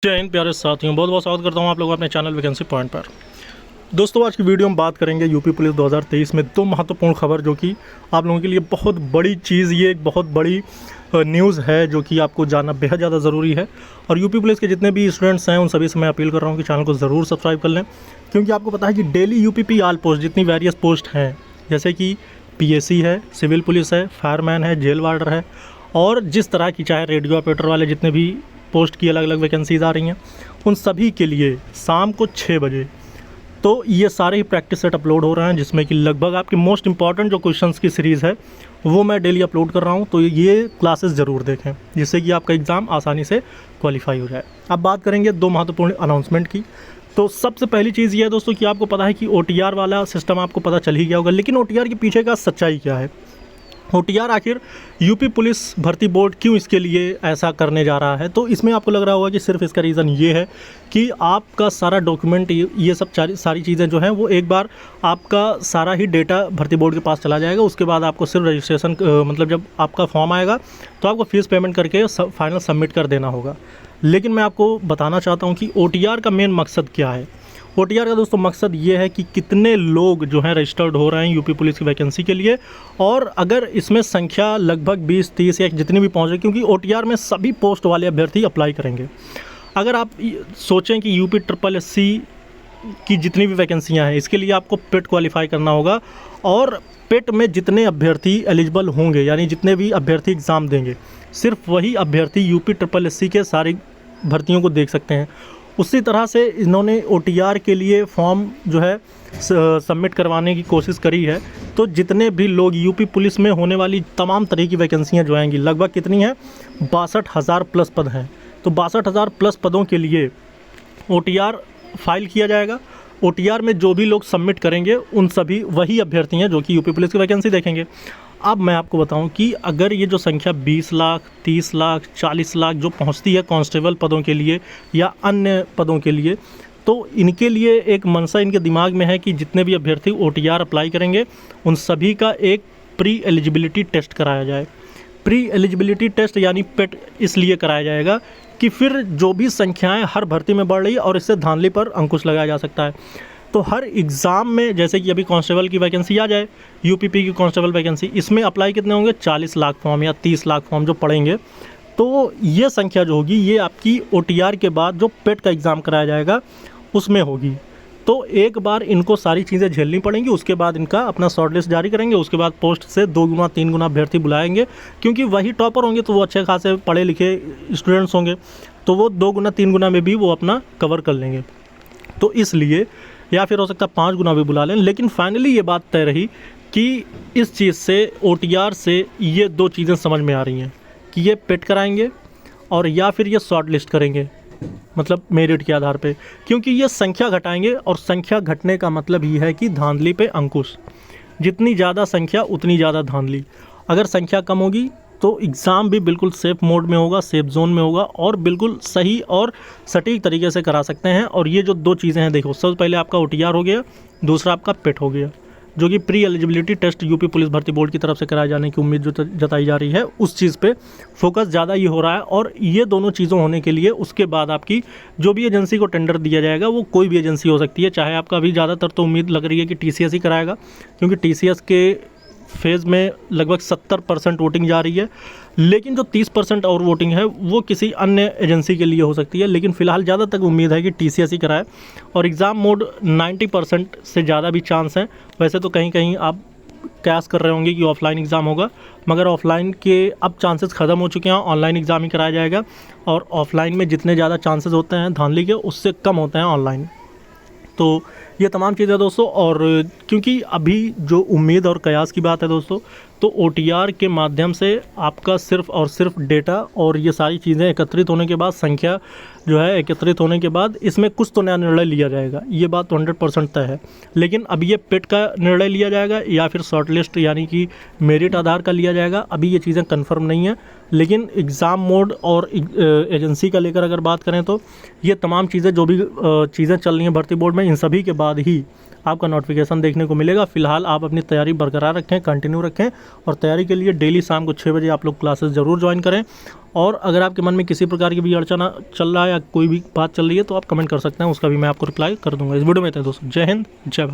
जय हिंद प्यारे साथियों, बहुत बहुत स्वागत करता हूं आप लोगों अपने चैनल वैकेंसी पॉइंट पर। दोस्तों, आज की वीडियो में बात करेंगे यूपी पुलिस 2023 में दो महत्वपूर्ण खबर जो कि आप लोगों के लिए बहुत बड़ी चीज़, ये एक बहुत बड़ी न्यूज़ है जो कि आपको जानना बेहद ज़्यादा ज़रूरी है। और यूपी पुलिस के जितने भी स्टूडेंट्स हैं उन सभी से मैं अपील कर रहा हूँ कि चैनल को ज़रूर सब्सक्राइब कर लें, क्योंकि आपको पता है कि डेली यूपी ऑल पोस्ट जितनी वेरियस पोस्ट हैं, जैसे कि पीएससी है, सिविल पुलिस है, फायरमैन है, जेल वार्डर है, और जिस तरह की चाहे रेडियो ऑपरेटर वाले जितने भी पोस्ट की अलग अलग वैकेंसीज़ आ रही हैं, उन सभी के लिए शाम को 6 बजे तो ये सारे ही प्रैक्टिस सेट अपलोड हो रहे हैं, जिसमें कि लगभग आपके मोस्ट इंपॉर्टेंट जो क्वेश्चंस की सीरीज़ है वो मैं डेली अपलोड कर रहा हूँ। तो ये क्लासेस ज़रूर देखें, जिससे कि आपका एग्ज़ाम आसानी से क्वालिफाई हो जाए। अब बात करेंगे दो महत्वपूर्ण अनाउंसमेंट की। तो सबसे पहली चीज़ ये है दोस्तों कि आपको पता है कि OTR वाला सिस्टम आपको पता चल ही गया होगा, लेकिन OTR के पीछे का सच्चाई क्या है। OTR आखिर यूपी पुलिस भर्ती बोर्ड क्यों इसके लिए ऐसा करने जा रहा है। तो इसमें आपको लग रहा होगा कि सिर्फ इसका रीज़न ये है कि आपका सारा डॉक्यूमेंट, ये सब सारी चीज़ें जो हैं वो एक बार आपका सारा ही डेटा भर्ती बोर्ड के पास चला जाएगा। उसके बाद आपको सिर्फ रजिस्ट्रेशन, मतलब जब आपका फॉर्म आएगा तो आपको फ़ीस पेमेंट करके फाइनल सबमिट कर देना होगा। लेकिन मैं आपको बताना चाहता हूँ कि OTR का मेन मकसद क्या है। OTR का दोस्तों मकसद ये है कि कितने लोग जो हैं रजिस्टर्ड हो रहे हैं यूपी पुलिस की वैकेंसी के लिए, और अगर इसमें संख्या लगभग 20-30 या जितनी भी पहुँचे, क्योंकि OTR में सभी पोस्ट वाले अभ्यर्थी अप्लाई करेंगे। अगर आप सोचें कि UPSSC की जितनी भी वैकेंसियाँ हैं, इसके लिए आपको पेट क्वालिफाई करना होगा, और पेट में जितने अभ्यर्थी एलिजिबल होंगे, यानी जितने भी अभ्यर्थी एग्ज़ाम देंगे, सिर्फ वही अभ्यर्थी UPSSC के सारी भर्तियों को देख सकते हैं। उसी तरह से इन्होंने OTR के लिए फॉर्म जो है सबमिट करवाने की कोशिश करी है। तो जितने भी लोग यूपी पुलिस में होने वाली तमाम तरह की वैकेंसियाँ जो आएंगी, लगभग कितनी हैं, 62,000 प्लस पद हैं। तो 62,000 प्लस पदों के लिए OTR फाइल किया जाएगा। OTR में जो भी लोग सबमिट करेंगे उन सभी वही अभ्यर्थी हैं जो कि यूपी पुलिस की वैकेंसी देखेंगे। अब मैं आपको बताऊं कि अगर ये जो संख्या 20 लाख, 30 लाख, 40 लाख जो पहुंचती है कांस्टेबल पदों के लिए या अन्य पदों के लिए, तो इनके लिए एक मनसा इनके दिमाग में है कि जितने भी अभ्यर्थी OTR अप्लाई करेंगे उन सभी का एक प्री एलिजिबिलिटी टेस्ट कराया जाए। प्री एलिजिबिलिटी टेस्ट यानी पेट इसलिए कराया जाएगा कि फिर जो भी संख्याएँ हर भर्ती में बढ़ रही है और इससे धांधली पर अंकुश लगाया जा सकता है। तो हर एग्ज़ाम में, जैसे कि अभी कांस्टेबल की वैकेंसी आ जाए, यूपीपी की कांस्टेबल वैकेंसी, इसमें अप्लाई कितने होंगे, 40 लाख फॉर्म या 30 लाख फॉर्म जो पड़ेंगे। तो ये संख्या जो होगी ये आपकी OTR के बाद जो पेट का एग्ज़ाम कराया जाएगा उसमें होगी। तो एक बार इनको सारी चीज़ें झेलनी पड़ेंगी, उसके बाद इनका अपना शॉर्ट लिस्ट जारी करेंगे। उसके बाद पोस्ट से 2 गुना 3 गुना अभ्यर्थी बुलाएंगे, क्योंकि वही टॉपर होंगे तो वो अच्छे खासे पढ़े लिखे स्टूडेंट्स होंगे, तो वो 2 गुना 3 गुना में भी वो अपना कवर कर लेंगे। तो इसलिए, या फिर हो सकता है 5 गुना भी बुला लें, लेकिन फाइनली ये बात तय रही कि इस चीज़ से, OTR से ये 2 चीज़ें समझ में आ रही हैं कि ये पेट कराएंगे और या फिर ये शॉर्ट लिस्ट करेंगे, मतलब मेरिट के आधार पे, क्योंकि ये संख्या घटाएंगे, और संख्या घटने का मतलब ही है कि धांधली पे अंकुश। जितनी ज़्यादा संख्या उतनी ज़्यादा धांधली। अगर संख्या कम होगी तो एग्ज़ाम भी बिल्कुल सेफ़ मोड में होगा, सेफ़ जोन में होगा, और बिल्कुल सही और सटीक तरीके से करा सकते हैं। और ये जो 2 चीज़ें हैं, देखो, सबसे पहले आपका OTR हो गया, दूसरा आपका पेट हो गया, जो कि pre eligibility test UP police भर्ती बोर्ड की तरफ से कराए जाने की उम्मीद जो जताई जा रही है, उस चीज़ पे फोकस ज़्यादा ये हो रहा है। और ये दोनों चीज़ों होने के लिए उसके बाद आपकी जो भी एजेंसी को टेंडर दिया जाएगा, वो कोई भी एजेंसी हो सकती है। चाहे आपका अभी ज़्यादातर तो उम्मीद लग रही है कि TCS ही कराएगा, क्योंकि TCS के फेज़ में लगभग 70% वोटिंग जा रही है, लेकिन जो 30% और वोटिंग है वो किसी अन्य एजेंसी के लिए हो सकती है। लेकिन फ़िलहाल ज़्यादा तक उम्मीद है कि TCS ही कराए, और एग्ज़ाम मोड 90% से ज़्यादा भी चांस हैं। वैसे तो कहीं कहीं आप कयास कर रहे होंगे कि ऑफ़लाइन एग्ज़ाम होगा, मगर ऑफ़लाइन के अब चांसेस ख़त्म हो चुके हैं, ऑनलाइन एग्ज़ाम ही कराया जाएगा। और ऑफ़लाइन में जितने ज़्यादा चांसेस होते हैं धांधली के, उससे कम होते हैं ऑनलाइन। तो ये तमाम चीज़ें दोस्तों, और क्योंकि अभी जो उम्मीद और कयास की बात है दोस्तों, तो OTR के माध्यम से आपका सिर्फ़ और सिर्फ डेटा और ये सारी चीज़ें एकत्रित होने के बाद, संख्या जो है एकत्रित होने के बाद, इसमें कुछ तो नया निर्णय लिया जाएगा। ये बात तो 100% तय है। लेकिन अब ये पेट का निर्णय लिया जाएगा या फिर शॉर्ट लिस्ट यानी कि मेरिट आधार का लिया जाएगा, अभी ये चीज़ें कन्फर्म नहीं है। लेकिन एग्ज़ाम मोड और एजेंसी का लेकर अगर बात करें तो ये तमाम चीज़ें जो भी चीज़ें चल रही हैं भर्ती बोर्ड में, इन सभी के बाद ही आपका नोटिफिकेशन देखने को मिलेगा। फिलहाल आप अपनी तैयारी बरकरार रखें, कंटिन्यू रखें और तैयारी के लिए डेली शाम को 6 बजे आप लोग क्लासेस ज़रूर ज्वाइन करें। और अगर आपके मन में किसी प्रकार की भी अड़चन चल रहा है या कोई भी बात चल रही है तो आप कमेंट कर सकते हैं, उसका भी मैं आपको रिप्लाई कर दूंगा। इस वीडियो में थे दोस्तों। जय हिंद, जय भारत।